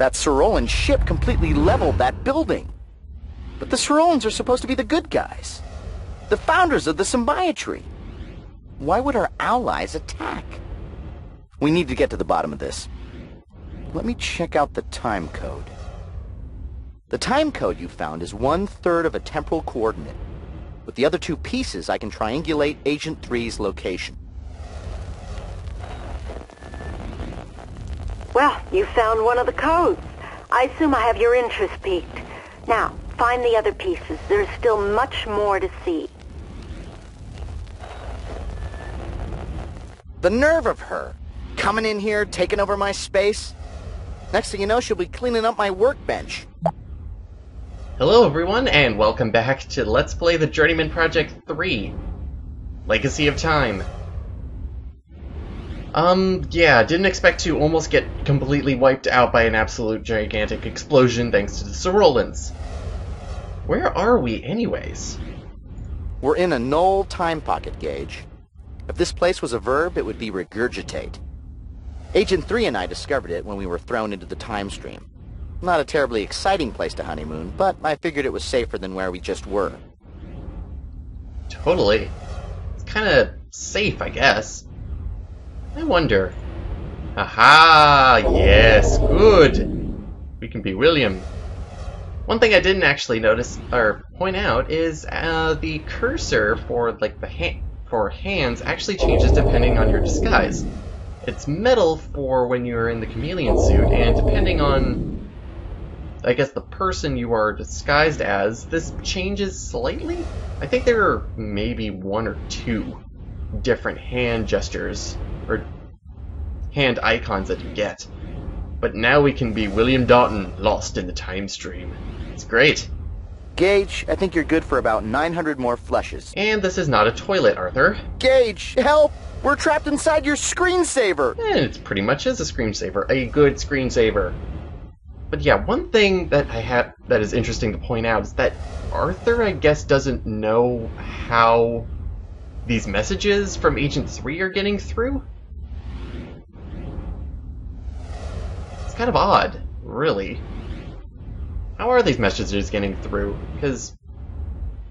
That Orylen ship completely leveled that building. But the Orylens are supposed to be the good guys. The founders of the symbiotree. Why would our allies attack? We need to get to the bottom of this. Let me check out the time code. The time code you found is 1/3 of a temporal coordinate. With the other two pieces, I can triangulate Agent 3's location. Well, you found one of the codes. I assume I have your interest piqued. Now, find the other pieces. There's still much more to see. The nerve of her! Coming in here, taking over my space. Next thing you know, she'll be cleaning up my workbench. Hello everyone, and welcome back to Let's Play the Journeyman Project 3. Legacy of Time. Yeah, didn't expect to almost get completely wiped out by an absolute gigantic explosion thanks to the Swirlies. Where are we anyways? We're in a null time pocket, Gage. If this place was a verb, it would be regurgitate. Agent 3 and I discovered it when we were thrown into the time stream. Not a terribly exciting place to honeymoon, but I figured it was safer than where we just were. Totally. It's kinda safe, I guess. I wonder... Aha! Yes, good! We can be William. One thing I didn't actually notice, or point out, is the cursor for, like, for hands actually changes depending on your disguise. It's metal for when you're in the chameleon suit, and depending on, I guess, the person you are disguised as, this changes slightly? I think there are maybe one or two different hand gestures, or hand icons that you get. But now we can be William Doughton, lost in the time stream. It's great. Gage, I think you're good for about 900 more flushes. And this is not a toilet, Arthur. Gage, help! We're trapped inside your screensaver! And it pretty much is a screensaver. A good screensaver. But yeah, one thing that that is interesting to point out is that Arthur, I guess, doesn't know how these messages from Agent 3 are getting through. It's kind of odd, really. How are these messages getting through? Because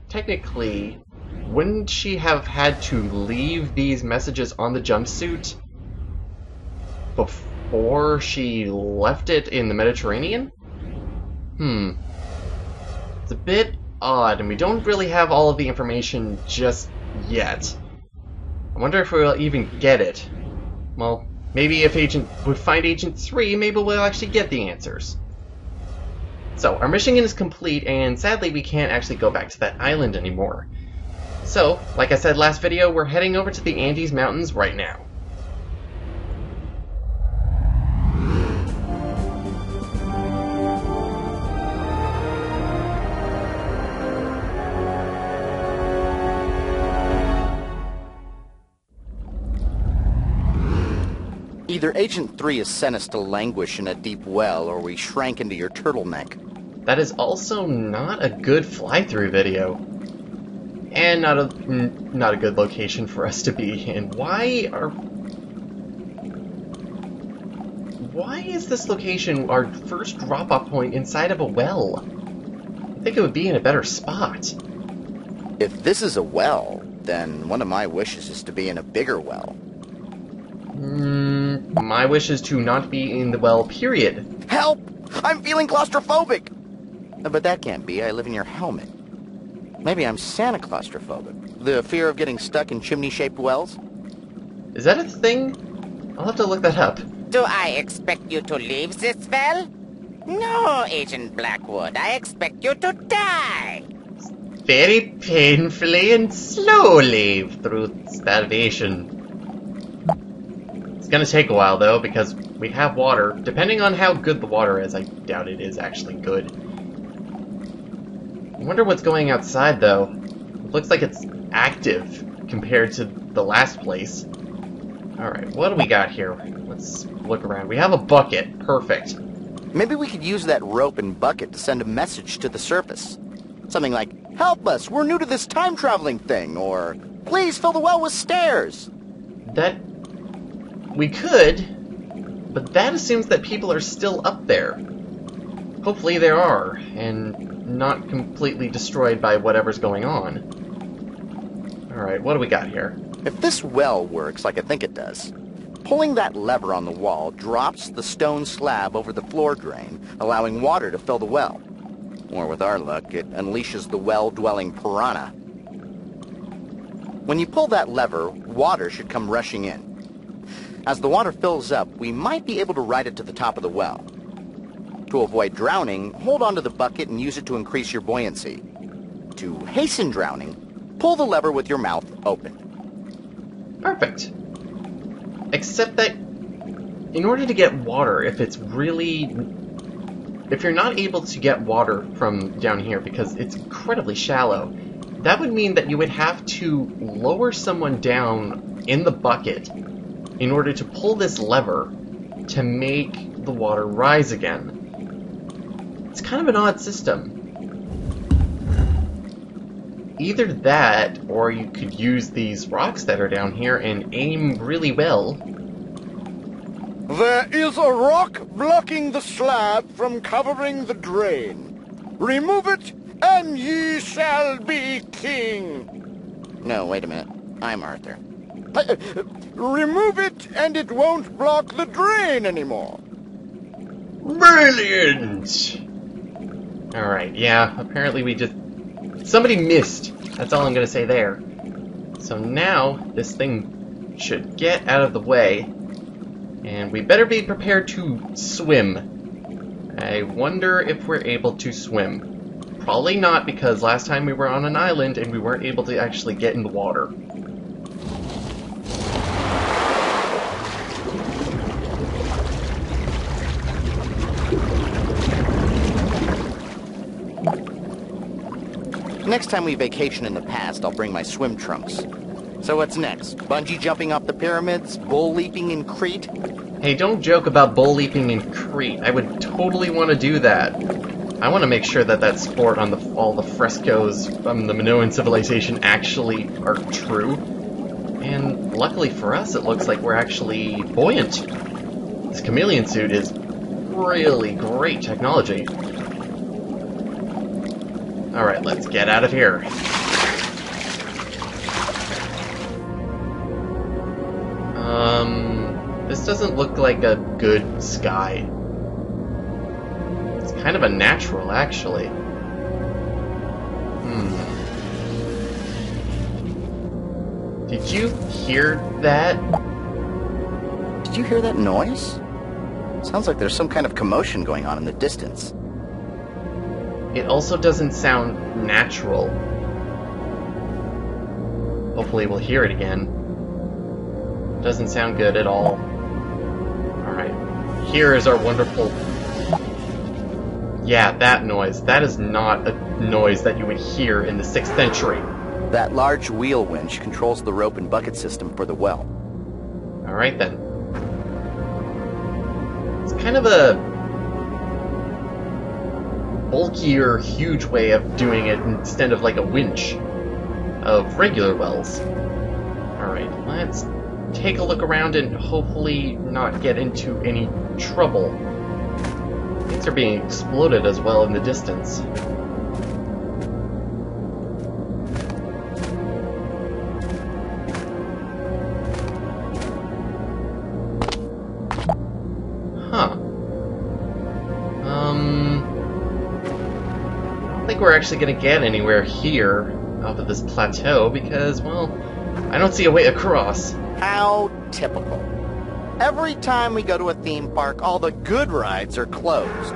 technically, wouldn't she have had to leave these messages on the jumpsuit before she left it in the Mediterranean? It's a bit odd, and we don't really have all of the information just yet. I wonder if we'll even get it. Well, maybe if we find Agent 3, maybe we'll actually get the answers. So, our mission is complete, and sadly we can't actually go back to that island anymore. So, like I said last video, we're heading over to the Andes Mountains right now. Either Agent 3 has sent us to languish in a deep well, or we shrank into your turtleneck. That is also not a good fly-through video. And not a good location for us to be in. Why is this location our first drop-off point inside of a well? I think it would be in a better spot. If this is a well, then one of my wishes is to be in a bigger well. My wish is to not be in the well, period. Help! I'm feeling claustrophobic! But that can't be. I live in your helmet. Maybe I'm Santa claustrophobic. The fear of getting stuck in chimney-shaped wells? Is that a thing? I'll have to look that up. Do I expect you to leave this well? No, Agent Blackwood. I expect you to die. Very painfully and slowly through starvation. It's gonna take a while, though, because we have water. Depending on how good the water is, I doubt it is actually good. I wonder what's going outside, though. It looks like it's active compared to the last place. Alright, what do we got here? Let's look around. We have a bucket. Perfect. Maybe we could use that rope and bucket to send a message to the surface. Something like, "Help us, we're new to this time-traveling thing," or, "Please fill the well with stairs." That... we could, But that assumes that people are still up there. Hopefully there are, and not completely destroyed by whatever's going on. Alright, what do we got here? If this well works like I think it does, pulling that lever on the wall drops the stone slab over the floor drain, allowing water to fill the well. Or with our luck, it unleashes the well-dwelling piranha. When you pull that lever, water should come rushing in. As the water fills up, we might be able to ride it to the top of the well. To avoid drowning, hold onto the bucket and use it to increase your buoyancy. To hasten drowning, pull the lever with your mouth open. Perfect. Except that in order to get water, if you're not able to get water from down here because it's incredibly shallow, that would mean that you would have to lower someone down in the bucket in order to pull this lever to make the water rise again. It's kind of an odd system. Either that, or you could use these rocks that are down here and aim really well. There is a rock blocking the slab from covering the drain. Remove it, and ye shall be king. No, wait a minute. I'm Arthur. Remove it, and it won't block the drain anymore. Brilliant! Alright, yeah, apparently somebody missed. That's all I'm gonna say there. So now, this thing should get out of the way, and we better be prepared to swim. I wonder if we're able to swim. Probably not, because last time we were on an island and we weren't able to actually get in the water. Next time we vacation in the past, I'll bring my swim trunks. So what's next? Bungee jumping off the pyramids? Bull leaping in Crete? Hey, don't joke about bull leaping in Crete. I would totally want to do that. I want to make sure that that sport on all the frescoes from the Minoan civilization actually are true. And luckily for us, it looks like we're actually buoyant. This chameleon suit is really great technology. Alright, let's get out of here. This doesn't look like a good sky. It's kind of a natural, actually. Did you hear that? Did you hear that noise? Sounds like there's some kind of commotion going on in the distance. It also doesn't sound natural. Hopefully we'll hear it again. Doesn't sound good at all. Alright. Here is our wonderful... Yeah, that noise. That is not a noise that you would hear in the 6th century. That large wheel winch controls the rope and bucket system for the well. Alright then. It's kind of a bulkier, huge way of doing it instead of like a winch of regular wells. Alright, let's take a look around and hopefully not get into any trouble. Things are being exploded as well in the distance. Huh. I don't think we're actually going to get anywhere here off of this plateau because, well, I don't see a way across. How typical. Every time we go to a theme park, all the good rides are closed.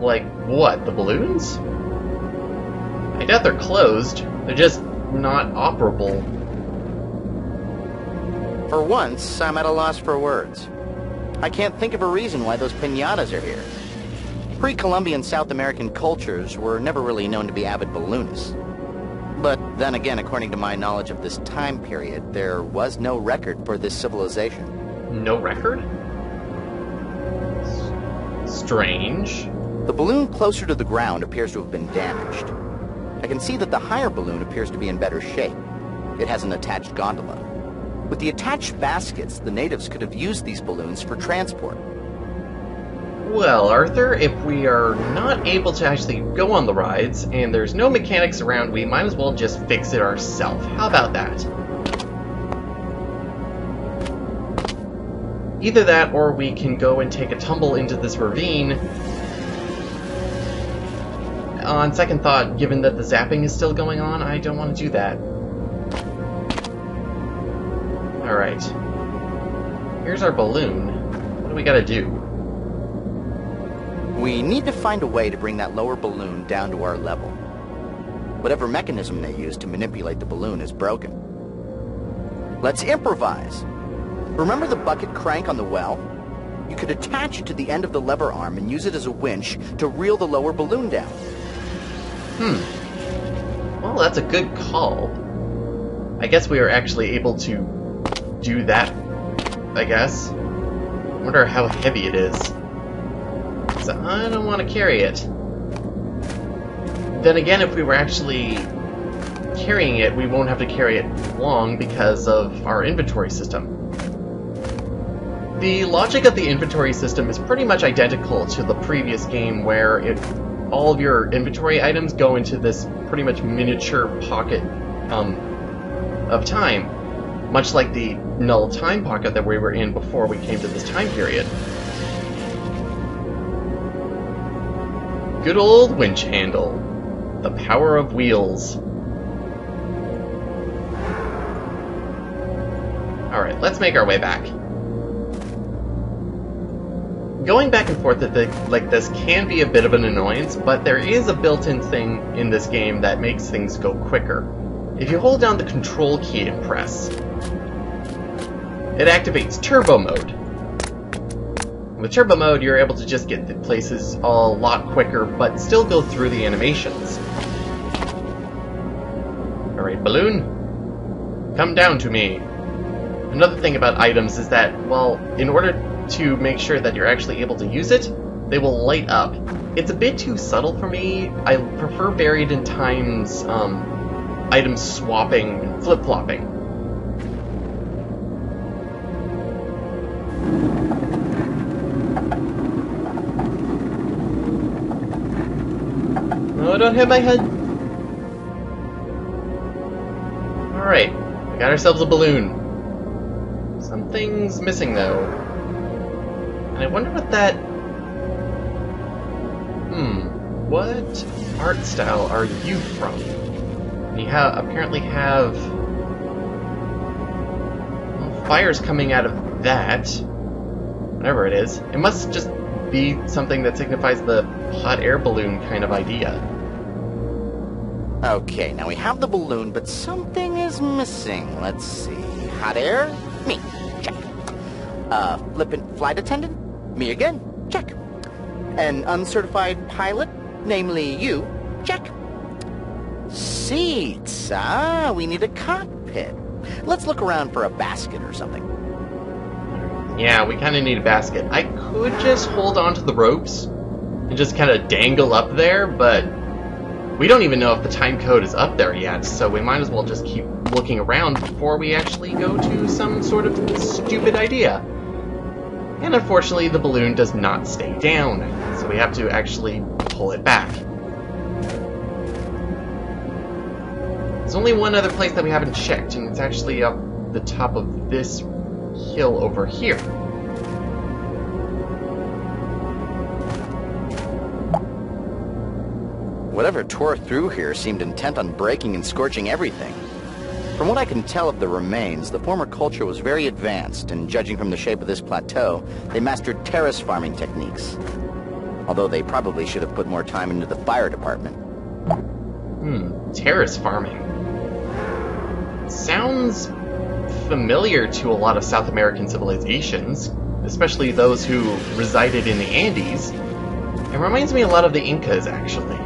Like what, the balloons? I doubt they're closed. They're just not operable. For once, I'm at a loss for words. I can't think of a reason why those piñatas are here. Pre-Columbian South American cultures were never really known to be avid balloonists. But then again, according to my knowledge of this time period, there was no record for this civilization. No record? Strange. The balloon closer to the ground appears to have been damaged. I can see that the higher balloon appears to be in better shape. It has an attached gondola. With the attached baskets, the natives could have used these balloons for transport. Well, Arthur, if we are not able to actually go on the rides, and there's no mechanics around, we might as well just fix it ourselves. How about that? Either that, or we can go and take a tumble into this ravine. On second thought, given that the zapping is still going on, I don't want to do that. Alright. Here's our balloon. What do we gotta do? We need to find a way to bring that lower balloon down to our level. Whatever mechanism they use to manipulate the balloon is broken. Let's improvise. Remember the bucket crank on the well? You could attach it to the end of the lever arm and use it as a winch to reel the lower balloon down. Well, that's a good call. I guess we are actually able to do that, I guess. Wonder how heavy it is. So I don't want to carry it. Then again, if we were actually carrying it, we won't have to carry it long because of our inventory system. The logic of the inventory system is pretty much identical to the previous game, where all of your inventory items go into this pretty much miniature pocket of time, much like the null time pocket that we were in before we came to this time period. Good old winch handle. The power of wheels. Alright, let's make our way back. Going back and forth like this can be a bit of an annoyance, but there is a built-in thing in this game that makes things go quicker. If you hold down the control key and press, it activates turbo mode. With turbo mode, you're able to just get to places a lot quicker, but still go through the animations. Alright, balloon, come down to me. Another thing about items is that, well, in order to make sure that you're actually able to use it, they will light up. It's a bit too subtle for me. I prefer buried in times, items swapping and flip-flopping. Oh, don't hit my head. Alright, we got ourselves a balloon. Something's missing though. And I wonder what that... What art style are you from? You apparently have... well, fires coming out of that. Whatever it is. It must just be something that signifies the hot air balloon kind of idea. Okay, now we have the balloon, but something is missing. Let's see. Hot air? Me. Check. Flippant flight attendant? Me again. Check. An uncertified pilot? Namely you? Check. Seats. Ah, we need a cockpit. Let's look around for a basket or something. Yeah, we kind of need a basket. I could just hold on to the ropes and just kind of dangle up there, but we don't even know if the time code is up there yet, so we might as well just keep looking around before we actually go to some sort of stupid idea. And unfortunately, the balloon does not stay down, so we have to actually pull it back. There's only one other place that we haven't checked, and it's actually up the top of this hill over here. Whatever tore through here seemed intent on breaking and scorching everything. From what I can tell of the remains, the former culture was very advanced, and judging from the shape of this plateau, they mastered terrace farming techniques. Although they probably should have put more time into the fire department. Terrace farming. Sounds familiar to a lot of South American civilizations, especially those who resided in the Andes. It reminds me a lot of the Incas, actually.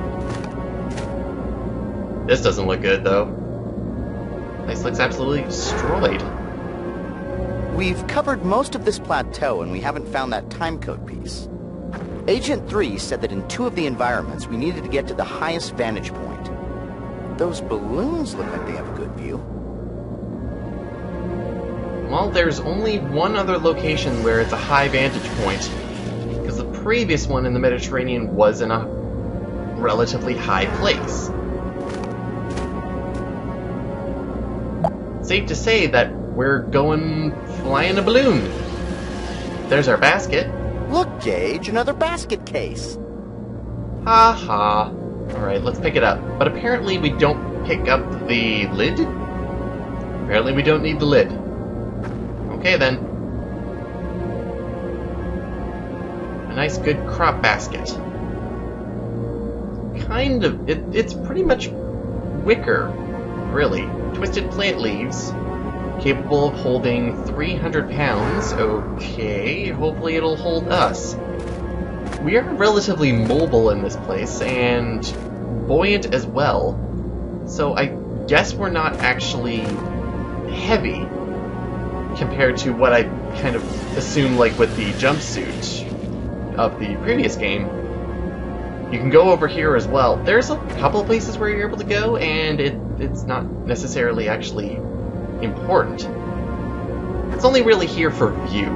This doesn't look good, though. This looks absolutely destroyed. We've covered most of this plateau, and we haven't found that timecode piece. Agent 3 said that in 2 of the environments, we needed to get to the highest vantage point. Those balloons look like they have a good view. Well, there's only one other location where it's a high vantage point, because the previous one in the Mediterranean was in a relatively high place. Safe to say that we're going flying a balloon. There's our basket. Look, Gage, another basket case. Ha ha. Alright, let's pick it up. But apparently we don't pick up the lid? Apparently we don't need the lid. Okay then. A nice good crop basket. Kind of, it's pretty much wicker, really. Twisted plant leaves. Capable of holding 300 pounds. Okay, hopefully it'll hold us. We are relatively mobile in this place, and buoyant as well. So I guess we're not actually heavy compared to what I kind of assumed, like with the jumpsuit of the previous game. You can go over here as well. There's a couple of places where you're able to go, and it's not necessarily actually important. It's only really here for view.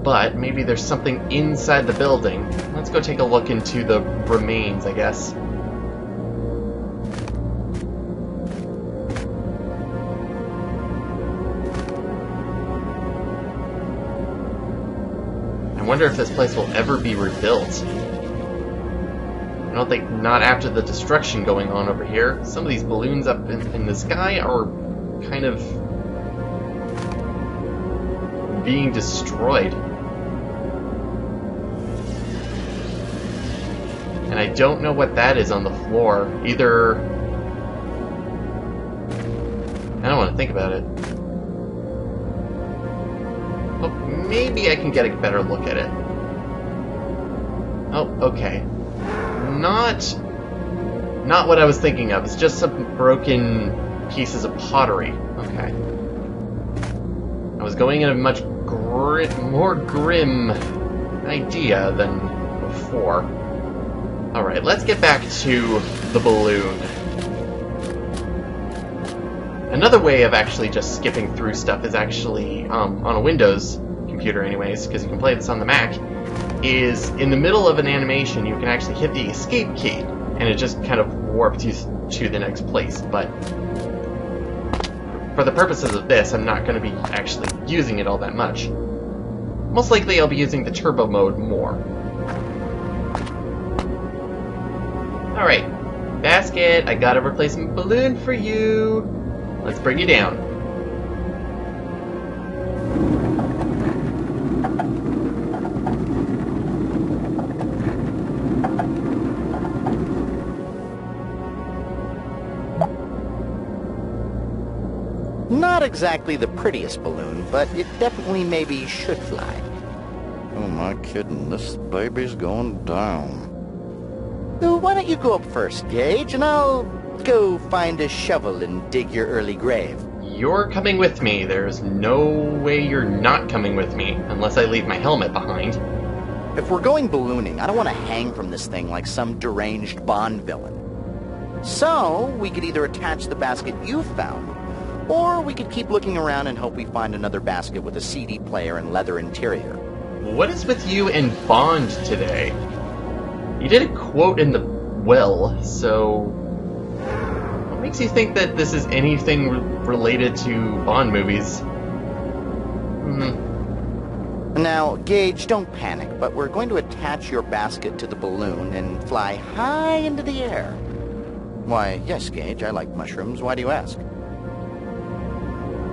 But maybe there's something inside the building. Let's go take a look into the remains, I guess. I wonder if this place will ever be rebuilt. I don't think, not after the destruction going on over here. Some of these balloons up in the sky are kind of being destroyed. And I don't know what that is on the floor. Either... I don't want to think about it. Oh, maybe I can get a better look at it. Oh, okay. Not what I was thinking of. It's just some broken pieces of pottery. Okay. I was going in a much more grim idea than before. Alright, let's get back to the balloon. Another way of actually just skipping through stuff is actually, on a Windows computer anyways, because you can play this on the Mac, is in the middle of an animation you can actually hit the escape key, and it just kind of warps you to the next place. But for the purposes of this, I'm not going to be actually using it all that much. Most likely I'll be using the turbo mode more. Alright, basket, I got a replacement balloon for you. Let's bring you down. Not exactly the prettiest balloon, but it definitely maybe should fly. Oh my kidding, this baby's going down. So why don't you go up first, Gage, and I'll go find a shovel and dig your early grave. You're coming with me. There's no way you're not coming with me, unless I leave my helmet behind. If we're going ballooning, I don't want to hang from this thing like some deranged Bond villain. So, we could either attach the basket you found, or we could keep looking around and hope we find another basket with a CD player and leather interior. What is with you and Bond today? You did a quote in the well, so... what makes you think that this is anything related to Bond movies? Now, Gage, don't panic, but we're going to attach your basket to the balloon and fly high into the air. Why, yes, Gage, I like mushrooms. Why do you ask?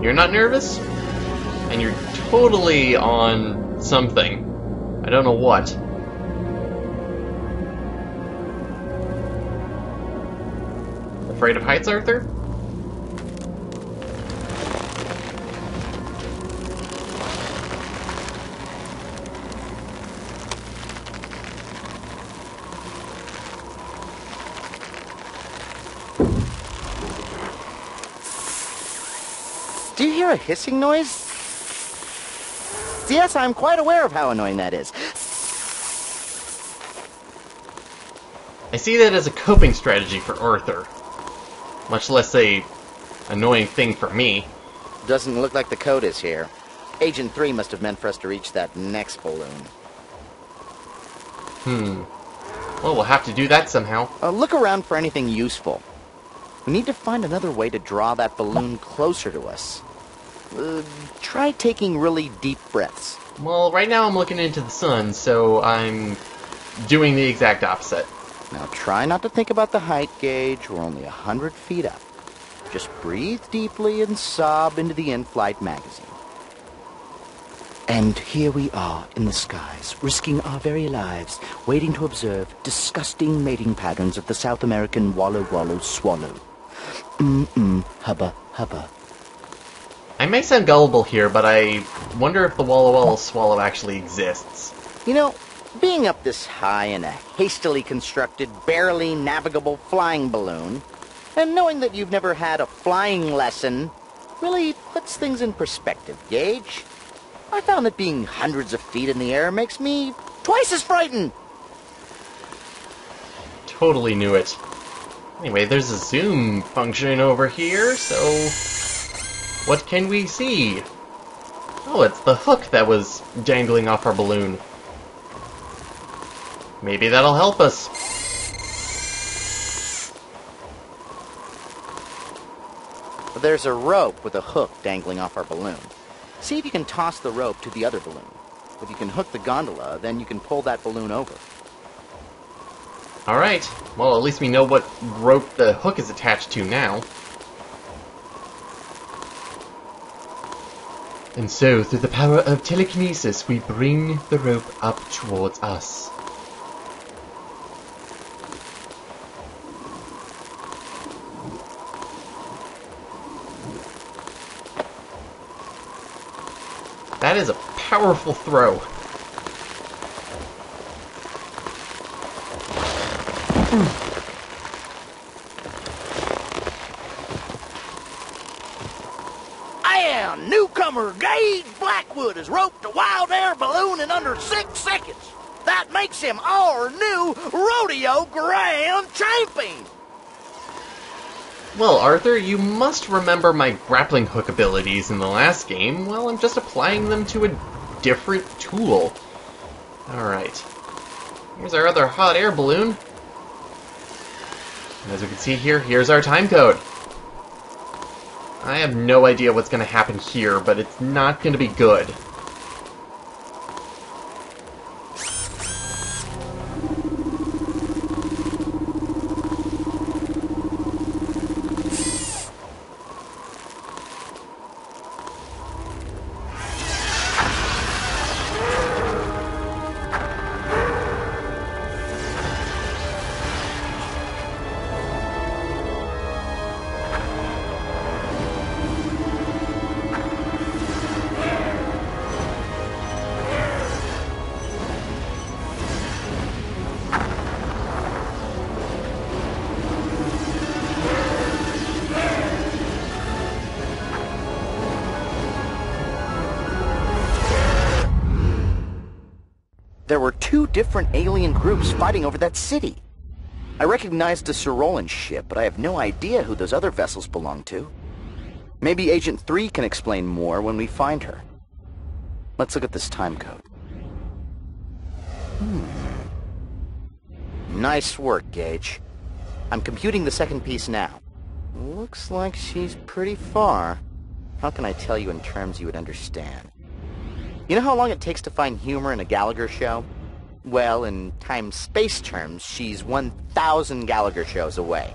You're not nervous? And you're totally on something. I don't know what. Afraid of heights, Arthur? Do you hear a hissing noise? Yes, I'm quite aware of how annoying that is. I see that as a coping strategy for Arthur. Much less a annoying thing for me. Doesn't look like the code is here. Agent 3 must have meant for us to reach that next balloon. Well, we'll have to do that somehow. Look around for anything useful. We need to find another way to draw that balloon closer to us. Try taking really deep breaths. Well, right now I'm looking into the sun, so I'm doing the exact opposite. Now try not to think about the height, Gage. We're only 100 feet up. Just breathe deeply and sob into the in-flight magazine. And here we are in the skies, risking our very lives, waiting to observe disgusting mating patterns of the South American wallow-wallow swallow. Hubba, hubba. I may sound gullible here, but I wonder if the Walla Walla swallow actually exists. You know, being up this high in a hastily constructed, barely navigable flying balloon, and knowing that you've never had a flying lesson, really puts things in perspective, Gage. I found that being hundreds of feet in the air makes me twice as frightened. Totally knew it. Anyway, there's a zoom function over here, so what can we see? Oh, it's the hook that was dangling off our balloon. Maybe that'll help us. There's a rope with a hook dangling off our balloon. See if you can toss the rope to the other balloon. If you can hook the gondola, then you can pull that balloon over. Alright, well at least we know what rope the hook is attached to now. And so, through the power of telekinesis, we bring the rope up towards us. That is a powerful throw. Newcomer Gage Blackwood has roped a wild air balloon in under 6 seconds. That makes him our new rodeo grand champion. Well, Arthur, you must remember my grappling hook abilities in the last game. Well, I'm just applying them to a different tool. Alright. Here's our other hot air balloon. And as we can see here, here's our time code. I have no idea what's going to happen here, but it's not going to be good. There were 2 different alien groups fighting over that city. I recognized the Orylen ship, but I have no idea who those other vessels belong to. Maybe Agent 3 can explain more when we find her. Let's look at this time code. Nice work, Gage. I'm computing the second piece now. Looks like she's pretty far. How can I tell you in terms you would understand? You know how long it takes to find humor in a Gallagher show? Well, in time-space terms, she's 1,000 Gallagher shows away.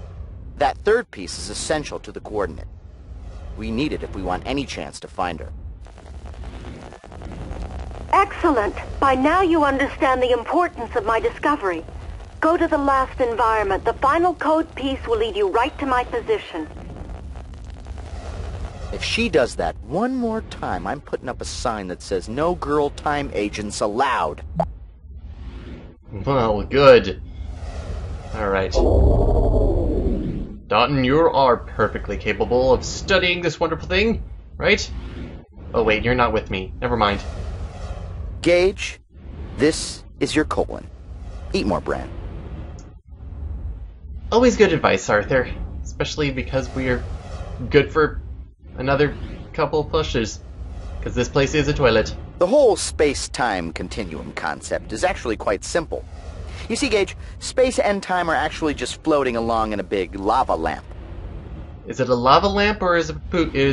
That third piece is essential to the coordinate. We need it if we want any chance to find her. Excellent. By now you understand the importance of my discovery. Go to the last environment. The final code piece will lead you right to my position. If she does that one more time, I'm putting up a sign that says, "No girl time agents allowed." Well, good. Alright. Dalton, you are perfectly capable of studying this wonderful thing, right? Oh wait, you're not with me. Never mind. Gage, this is your colon. Eat more, Bran. Always good advice, Arthur. Especially because we're good for another couple pushes, because this place is a toilet. The whole space-time continuum concept is actually quite simple. You see, Gage, space and time are actually just floating along in a big lava lamp. Is it a lava lamp or is it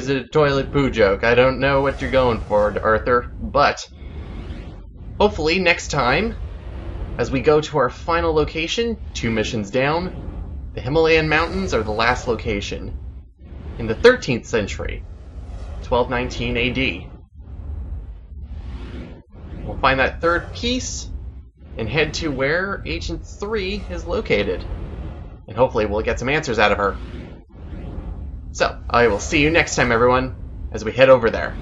a toilet poo joke? I don't know what you're going for, Arthur, but hopefully next time, as we go to our final location, 2 missions down, the Himalayan mountains are the last location. In the 13th century, 1219 AD. We'll find that third piece and head to where Agent 3 is located. And hopefully we'll get some answers out of her. So, I will see you next time, everyone, as we head over there.